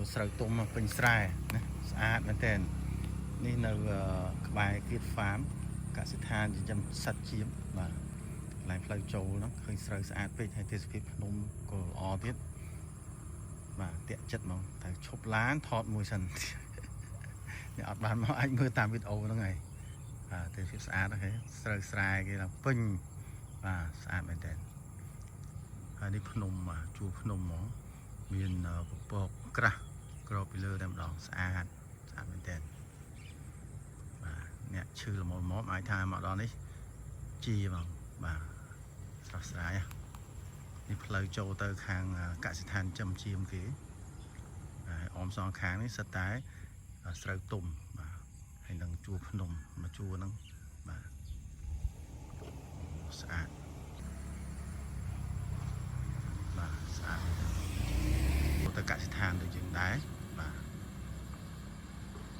một sợi tôm mà bình sài nè sạchមែនតើនេះនៅក្បែរគៀតហ្វាមកសិដ្ឋានចិញ្ចឹមសត្វជៀមបាទកន្លែងផ្លូវចូលហ្នឹងឃើញស្រូវស្អាតពេកហើយទេសភាពភ្នំក៏ល្អទៀតបាទតាក់ចិត្តហ្មងតែឈប់ឡានថតមួយសិននេះអត់បានមកអាចមើលតាមវីដេអូហ្នឹងហើយបាទទេសភាពស្អាតហ្នឹងស្រូវស្រែគេឡើងពេញបាទស្អាតមែនតើហើយនេះភ្នំបាទជួរភ្នំហ្មងមានពពកក្រាស់ក្របពីលើតែម្ដងស្អាតមែនតើបាទអ្នកឈឺល្មមអាចថាមកដល់នេះជាបងបាទស្រស់ស្រាយនេះផ្លូវចូលទៅខាងកសិដ្ឋានចិញ្ចឹមជៀមគេហើយអមសងខាងនេះសិតតែស្រូវទុំបាទហើយនឹងជួរភ្នំមកជួរហ្នឹងបាទស្អាតបាទស្អាតទៅកសិដ្ឋានដូចជាងដែរ